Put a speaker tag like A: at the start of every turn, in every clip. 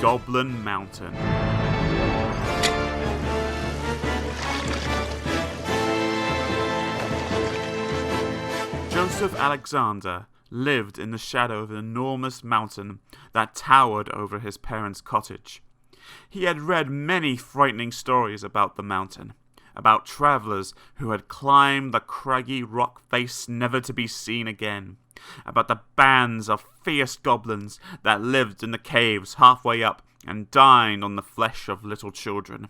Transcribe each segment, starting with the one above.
A: Goblin Mountain. Joseph Alexander lived in the shadow of an enormous mountain that towered over his parents' cottage. He had read many frightening stories about the mountain, about travelers who had climbed the craggy rock face never to be seen again, about the bands of fierce goblins that lived in the caves halfway up and dined on the flesh of little children,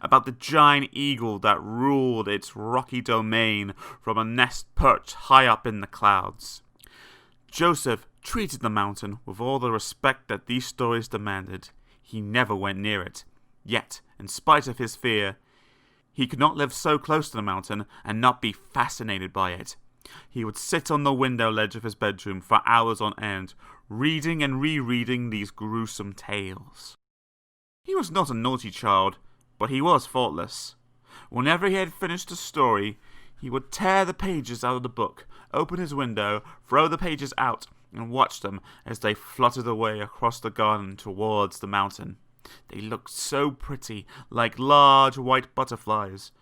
A: about the giant eagle that ruled its rocky domain from a nest perched high up in the clouds. Joseph treated the mountain with all the respect that these stories demanded. He never went near it. Yet, in spite of his fear, he could not live so close to the mountain and not be fascinated by it. He would sit on the window ledge of his bedroom for hours on end, reading and rereading these gruesome tales. He was not a naughty child, but he was faultless. Whenever he had finished a story, he would tear the pages out of the book, open his window, throw the pages out, and watch them as they fluttered away across the garden towards the mountain. They looked so pretty, like large white butterflies.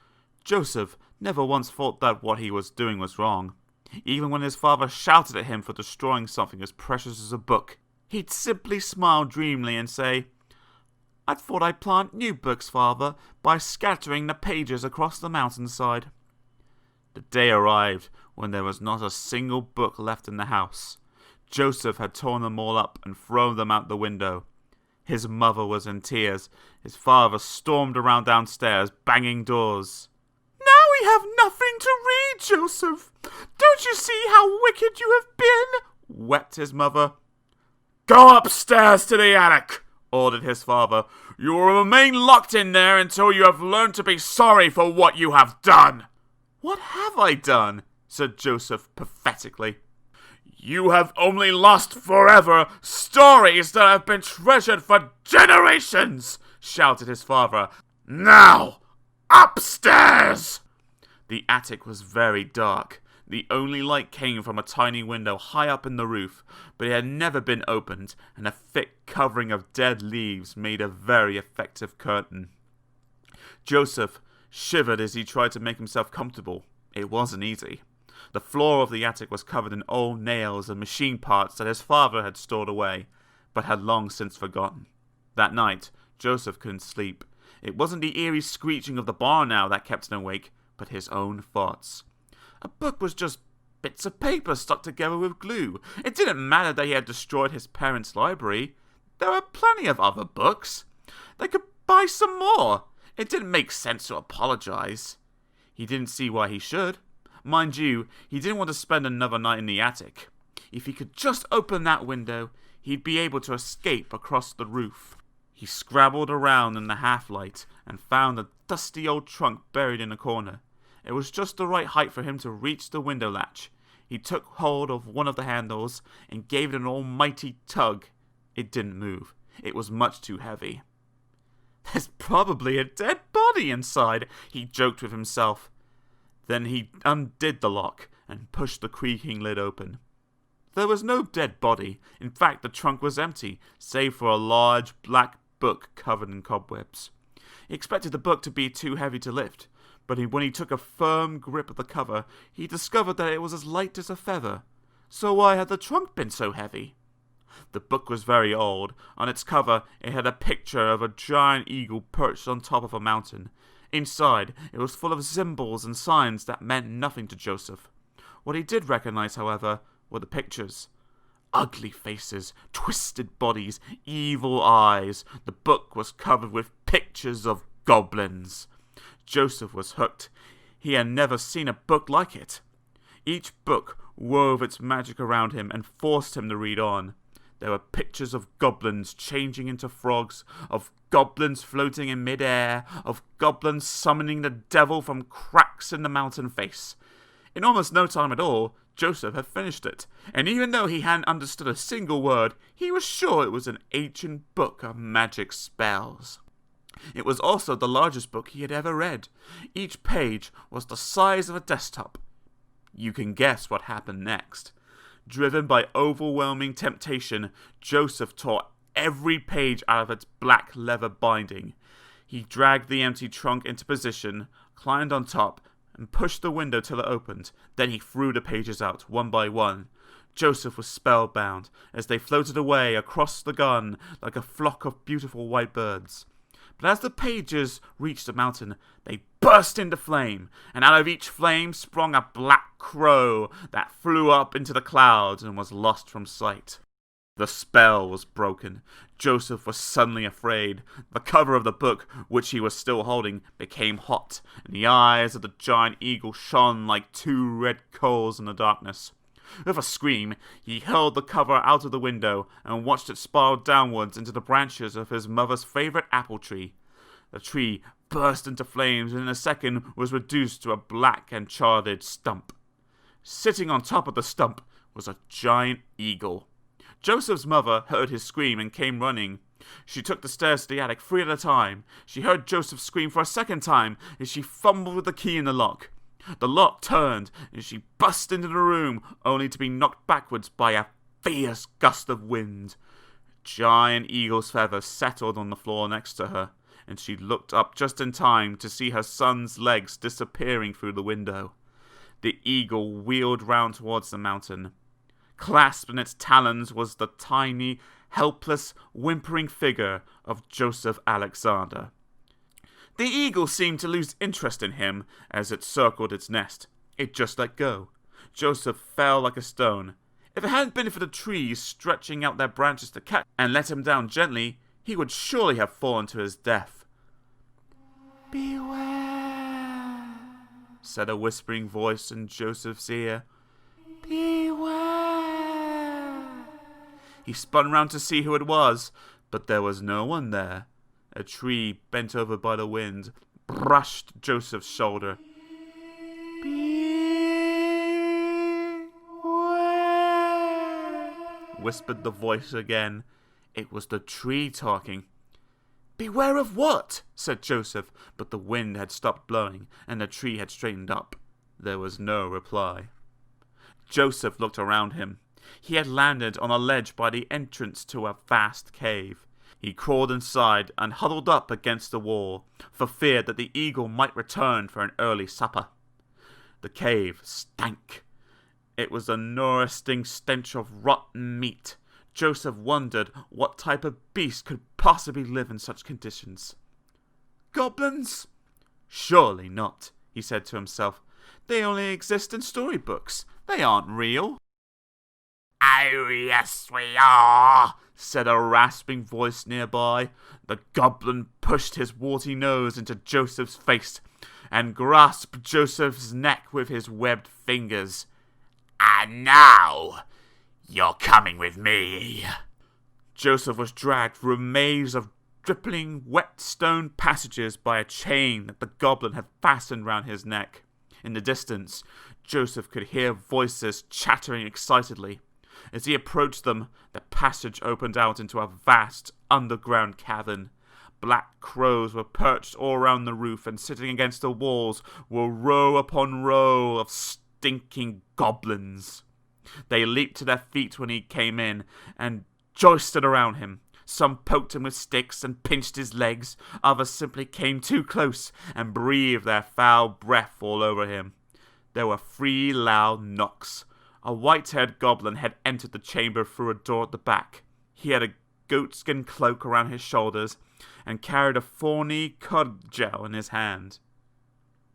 A: Joseph never once thought that what he was doing was wrong. Even when his father shouted at him for destroying something as precious as a book, he'd simply smile dreamily and say, "I thought I'd plant new books, Father, by scattering the pages across the mountainside." The day arrived when there was not a single book left in the house. Joseph had torn them all up and thrown them out the window. His mother was in tears. His father stormed around downstairs, banging doors. "Now we have nothing to read, Joseph. Don't you see how wicked you have been?" wept his mother. "Go upstairs to the attic," ordered his father. "You will remain locked in there until you have learned to be sorry for what you have done." "What have I done?" said Joseph pathetically. "You have only lost forever stories that have been treasured for generations," shouted his father. "Now, upstairs!" The attic was very dark. The only light came from a tiny window high up in the roof, but it had never been opened, and a thick covering of dead leaves made a very effective curtain. Joseph shivered as he tried to make himself comfortable. It wasn't easy. The floor of the attic was covered in old nails and machine parts that his father had stored away, but had long since forgotten. That night, Joseph couldn't sleep. It wasn't the eerie screeching of the barn owl that kept him awake, but his own thoughts. A book was just bits of paper stuck together with glue. It didn't matter that he had destroyed his parents' library. There were plenty of other books. They could buy some more. It didn't make sense to apologize. He didn't see why he should. Mind you, he didn't want to spend another night in the attic. If he could just open that window, he'd be able to escape across the roof. He scrabbled around in the half-light and found a dusty old trunk buried in a corner. It was just the right height for him to reach the window latch. He took hold of one of the handles and gave it an almighty tug. It didn't move. It was much too heavy. "There's probably a dead body inside," he joked with himself. Then he undid the lock and pushed the creaking lid open. There was no dead body. In fact, the trunk was empty, save for a large black book covered in cobwebs. He expected the book to be too heavy to lift, but when he took a firm grip of the cover, he discovered that it was as light as a feather. So why had the trunk been so heavy? The book was very old. On its cover, it had a picture of a giant eagle perched on top of a mountain. Inside, it was full of symbols and signs that meant nothing to Joseph. What he did recognize, however, were the pictures. Ugly faces, twisted bodies, evil eyes. The book was covered with pictures of goblins. Joseph was hooked. He had never seen a book like it. Each book wove its magic around him and forced him to read on. There were pictures of goblins changing into frogs, of goblins floating in mid-air, of goblins summoning the devil from cracks in the mountain face. In almost no time at all, Joseph had finished it, and even though he hadn't understood a single word, he was sure it was an ancient book of magic spells. It was also the largest book he had ever read. Each page was the size of a desktop. You can guess what happened next. Driven by overwhelming temptation, Joseph tore every page out of its black leather binding. He dragged the empty trunk into position, climbed on top, and pushed the window till it opened. Then he threw the pages out, one by one. Joseph was spellbound as they floated away across the garden like a flock of beautiful white birds. But as the pages reached the mountain, they burst into flame, and out of each flame sprung a black crow that flew up into the clouds and was lost from sight. The spell was broken. Joseph was suddenly afraid. The cover of the book, which he was still holding, became hot, and the eyes of the giant eagle shone like two red coals in the darkness. With a scream, he hurled the cover out of the window and watched it spiral downwards into the branches of his mother's favorite apple tree. The tree burst into flames and in a second was reduced to a black and charred stump. Sitting on top of the stump was a giant eagle. Joseph's mother heard his scream and came running. She took the stairs to the attic 3 at a time. She heard Joseph scream for a second time as she fumbled with the key in the lock. The lock turned and she burst into the room, only to be knocked backwards by a fierce gust of wind. A giant eagle's feathers settled on the floor next to her, and she looked up just in time to see her son's legs disappearing through the window. The eagle wheeled round towards the mountain. Clasped in its talons was the tiny, helpless, whimpering figure of Joseph Alexander. The eagle seemed to lose interest in him as it circled its nest. It just let go. Joseph fell like a stone. If it hadn't been for the trees stretching out their branches to catch and let him down gently, he would surely have fallen to his death. "Beware," said a whispering voice in Joseph's ear. "Beware." He spun round to see who it was, but there was no one there. A tree, bent over by the wind, brushed Joseph's shoulder. "Beware," whispered the voice again. It was the tree talking. "Beware of what?" said Joseph, but the wind had stopped blowing, and the tree had straightened up. There was no reply. Joseph looked around him. He had landed on a ledge by the entrance to a vast cave. He crawled inside and huddled up against the wall, for fear that the eagle might return for an early supper. The cave stank. It was a nourishing stench of rotten meat. Joseph wondered what type of beast could possibly live in such conditions. "Goblins? Surely not," he said to himself. "They only exist in storybooks. They aren't real." "Oh, yes, we are," said a rasping voice nearby. The goblin pushed his warty nose into Joseph's face and grasped Joseph's neck with his webbed fingers. "And now, you're coming with me." Joseph was dragged through a maze of dripping, wet stone passages by a chain that the goblin had fastened round his neck. In the distance, Joseph could hear voices chattering excitedly. As he approached them, the passage opened out into a vast underground cavern. Black crows were perched all round the roof, and sitting against the walls were row upon row of stinking goblins. They leaped to their feet when he came in, and joisted around him. Some poked him with sticks and pinched his legs. Others simply came too close and breathed their foul breath all over him. There were 3 loud knocks. A white-haired goblin had entered the chamber through a door at the back. He had a goatskin cloak around his shoulders and carried a thorny cudgel in his hand.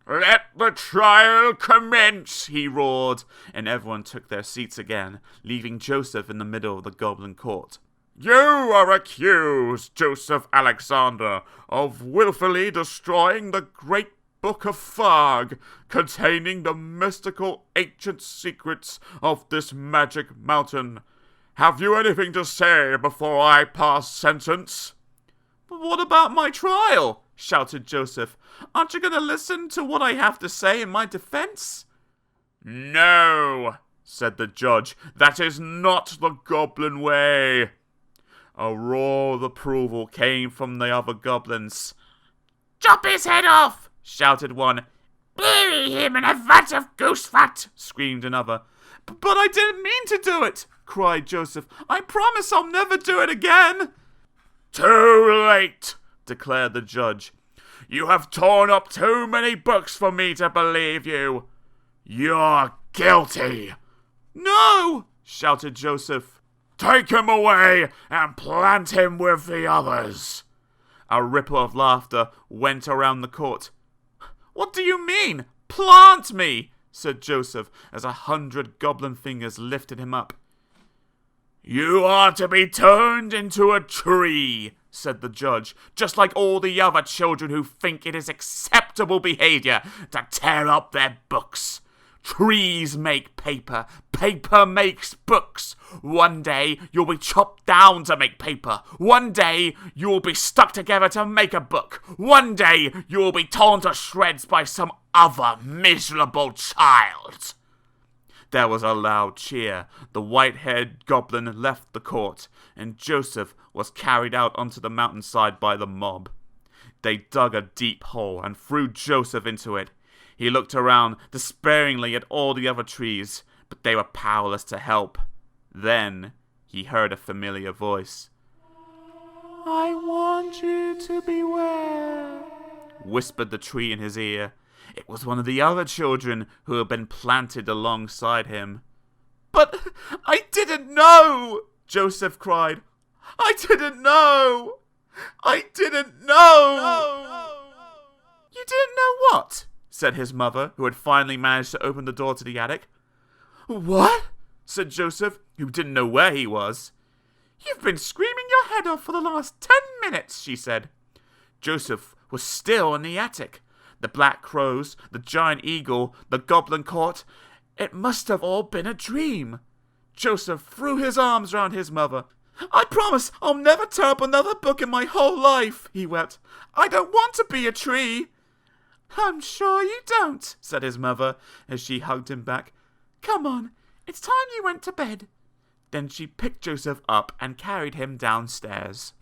A: "Let the trial commence," he roared, and everyone took their seats again, leaving Joseph in the middle of the goblin court. "You are accused, Joseph Alexander, of willfully destroying the great Book of Fog, containing the mystical ancient secrets of this magic mountain. Have you anything to say before I pass sentence?" "But what about my trial?" shouted Joseph. "Aren't you going to listen to what I have to say in my defense?" "No," said the judge. "That is not the goblin way." A roar of approval came from the other goblins. "Chop his head off!" shouted one. "Bury him in a vat of goose fat!" screamed another. "But I didn't mean to do it!" cried Joseph. "I promise I'll never do it again!" "Too late," declared the judge. "You have torn up too many books for me to believe you. You're guilty." "No!" shouted Joseph. "Take him away and plant him with the others." A ripple of laughter went around the court. "What do you mean? Plant me?" said Joseph as 100 goblin fingers lifted him up. "You are to be turned into a tree," said the judge, "just like all the other children who think it is acceptable behavior to tear up their books. Trees make paper. Paper makes books. One day you'll be chopped down to make paper. One day you'll be stuck together to make a book. One day you'll be torn to shreds by some other miserable child." There was a loud cheer. The white-haired goblin left the court, and Joseph was carried out onto the mountainside by the mob. They dug a deep hole and threw Joseph into it. He looked around despairingly at all the other trees, but they were powerless to help. Then he heard a familiar voice. "I want you to beware," whispered the tree in his ear. It was one of the other children who had been planted alongside him. "But I didn't know!" Joseph cried. "I didn't know! I didn't know!" "You didn't know what?" said his mother, who had finally managed to open the door to the attic. "What?" said Joseph, who didn't know where he was. "You've been screaming your head off for the last 10 minutes, she said. Joseph was still in the attic. The black crows, the giant eagle, the goblin court. It must have all been a dream. Joseph threw his arms round his mother. "I promise I'll never tear up another book in my whole life," he wept. "I don't want to be a tree." "I'm sure you don't," said his mother as she hugged him back. "Come on, it's time you went to bed." Then she picked Joseph up and carried him downstairs.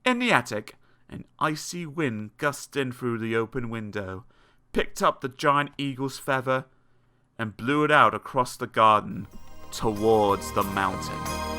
A: In the attic, an icy wind gusted in through the open window, picked up the giant eagle's feather, and blew it out across the garden towards the mountain.